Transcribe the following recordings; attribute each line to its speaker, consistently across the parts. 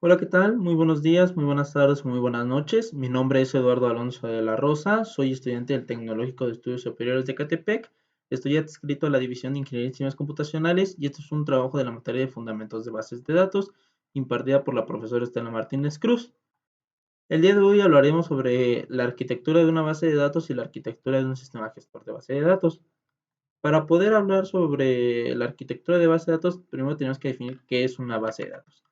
Speaker 1: Hola, ¿qué tal? Muy buenos días, muy buenas tardes, muy buenas noches. Mi nombre es Eduardo Alonso de la Rosa, soy estudiante del Tecnológico de Estudios Superiores de Catepec. Estoy adscrito a la División de Ingeniería y Sistemas Computacionales y esto es un trabajo de la materia de Fundamentos de Bases de Datos impartida por la profesora Estela Martínez Cruz. El día de hoy hablaremos sobre la arquitectura de una base de datos y la arquitectura de un sistema gestor de base de datos. Para poder hablar sobre la arquitectura de base de datos, primero tenemos que definir qué es una base de datos.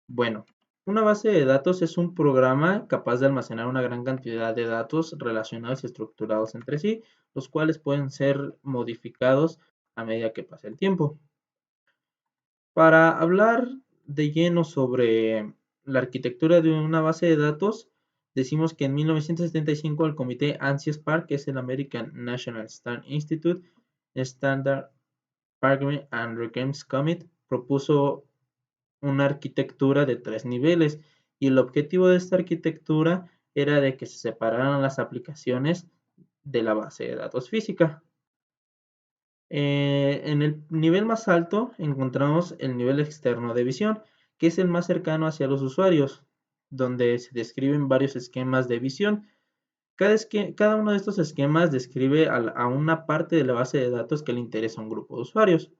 Speaker 1: Bueno, una base de datos es un programa capaz de almacenar una gran cantidad de datos relacionados y estructurados entre sí, los cuales pueden ser modificados a medida que pase el tiempo. Para hablar de lleno sobre la arquitectura de una base de datos, decimos que en 1975 el comité ANSI-SPARC, que es el American National Standard Institute Standard Paradigm and Requirements Committee, propuso una arquitectura de 3 niveles y el objetivo de esta arquitectura era de que se separaran las aplicaciones de la base de datos física. En el nivel más alto encontramos el nivel externo de visión, que es el más cercano hacia los usuarios, donde se describen varios esquemas de visión. Cada uno de estos esquemas describe a una parte de la base de datos que le interesa a un grupo de usuarios.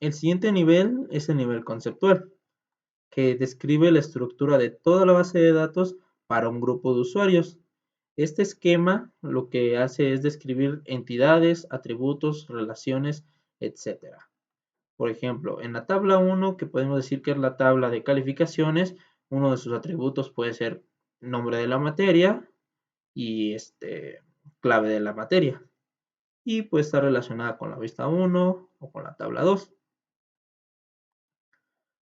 Speaker 1: El siguiente nivel es el nivel conceptual, que describe la estructura de toda la base de datos para un grupo de usuarios. Este esquema lo que hace es describir entidades, atributos, relaciones, etcétera. Por ejemplo, en la tabla 1, que podemos decir que es la tabla de calificaciones, uno de sus atributos puede ser nombre de la materia y clave de la materia. Y puede estar relacionada con la vista 1 o con la tabla 2.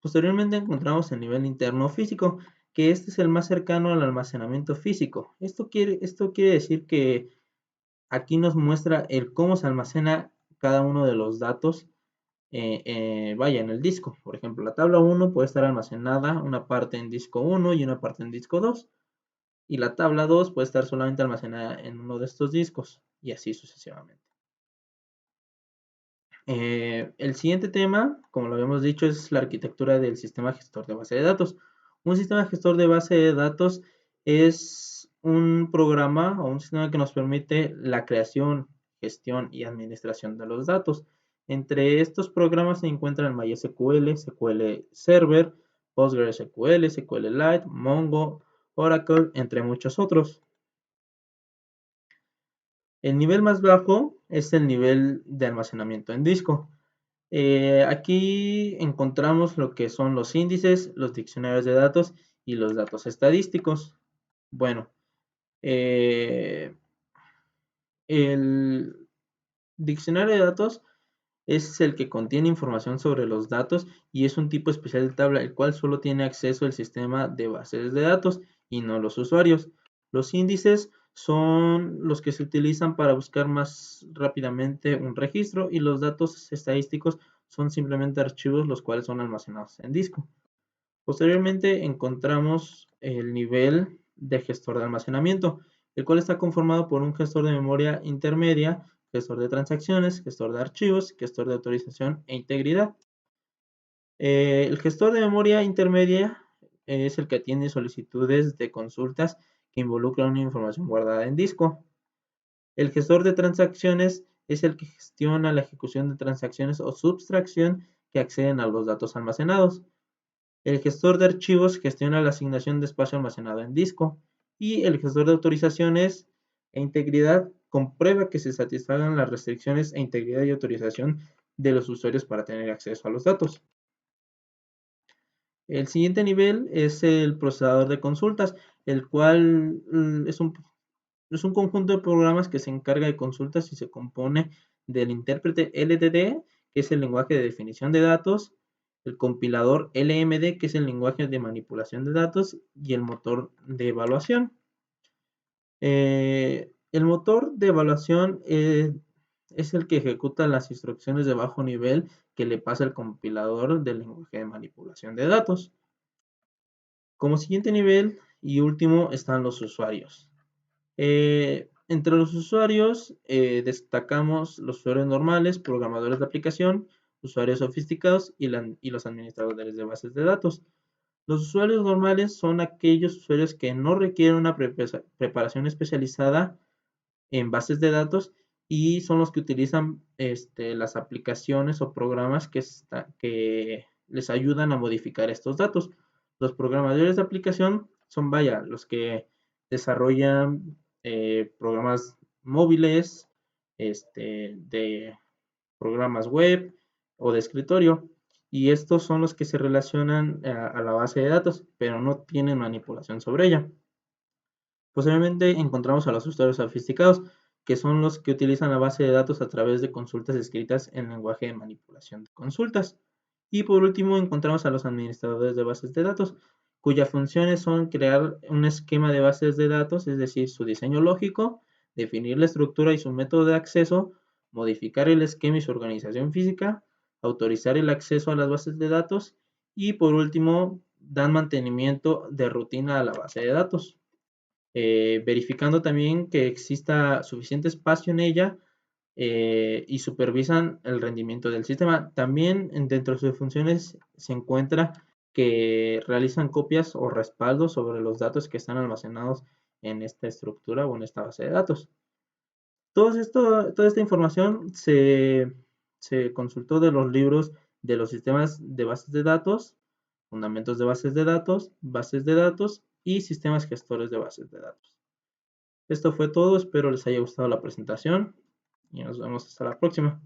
Speaker 1: Posteriormente encontramos el nivel interno físico, que este es el más cercano al almacenamiento físico. Esto quiere decir que aquí nos muestra el cómo se almacena cada uno de los datos, vaya, en el disco. Por ejemplo, la tabla 1 puede estar almacenada una parte en disco 1 y una parte en disco 2. Y la tabla 2 puede estar solamente almacenada en uno de estos discos y así sucesivamente. El siguiente tema, como lo habíamos dicho, es la arquitectura del sistema gestor de base de datos. Un sistema gestor de base de datos es un programa o un sistema que nos permite la creación, gestión y administración de los datos. Entre estos programas se encuentran MySQL, SQL Server, PostgreSQL, SQLite, Mongo, Oracle, entre muchos otros. El nivel más bajo es el nivel de almacenamiento en disco. Aquí encontramos lo que son los índices, los diccionarios de datos y los datos estadísticos. Bueno, eh, el diccionario de datos es el que contiene información sobre los datos y es un tipo especial de tabla, el cual solo tiene acceso al sistema de bases de datos y no los usuarios. Los índices son los que se utilizan para buscar más rápidamente un registro y los datos estadísticos son simplemente archivos los cuales son almacenados en disco. Posteriormente encontramos el nivel de gestor de almacenamiento, el cual está conformado por un gestor de memoria intermedia, gestor de transacciones, gestor de archivos, gestor de autorización e integridad. El gestor de memoria intermedia es el que atiende solicitudes de consultas que involucran una información guardada en disco. El gestor de transacciones es el que gestiona la ejecución de transacciones o subtracción que acceden a los datos almacenados. El gestor de archivos gestiona la asignación de espacio almacenado en disco y el gestor de autorizaciones e integridad comprueba que se satisfagan las restricciones e integridad y autorización de los usuarios para tener acceso a los datos. El siguiente nivel es el procesador de consultas, el cual es un conjunto de programas que se encarga de consultas y se compone del intérprete LDD, que es el lenguaje de definición de datos, el compilador LMD, que es el lenguaje de manipulación de datos, y el motor de evaluación. El motor de evaluación es el que ejecuta las instrucciones de bajo nivel que le pasa el compilador del lenguaje de manipulación de datos. Como siguiente nivel y último están los usuarios. Entre los usuarios destacamos los usuarios normales, programadores de aplicación, usuarios sofisticados y los administradores de bases de datos. Los usuarios normales son aquellos usuarios que no requieren una preparación especializada en bases de datos y son los que utilizan las aplicaciones o programas que les ayudan a modificar estos datos. Los programadores de aplicación son, vaya, los que desarrollan programas móviles, de programas web o de escritorio. Y estos son los que se relacionan a la base de datos, pero no tienen manipulación sobre ella. Posteriormente encontramos a los usuarios sofisticados, que son los que utilizan la base de datos a través de consultas escritas en lenguaje de manipulación de consultas. Y por último encontramos a los administradores de bases de datos, cuyas funciones son crear un esquema de bases de datos, es decir, su diseño lógico, definir la estructura y su método de acceso, modificar el esquema y su organización física, autorizar el acceso a las bases de datos y por último dan mantenimiento de rutina a la base de datos, verificando también que exista suficiente espacio en ella y supervisan el rendimiento del sistema. También dentro de sus funciones se encuentra que realizan copias o respaldos sobre los datos que están almacenados en esta estructura o en esta base de datos. Toda esta información se consultó de los libros de los sistemas de bases de datos, fundamentos de bases de datos y sistemas gestores de bases de datos. Esto fue todo, espero les haya gustado la presentación y nos vemos hasta la próxima.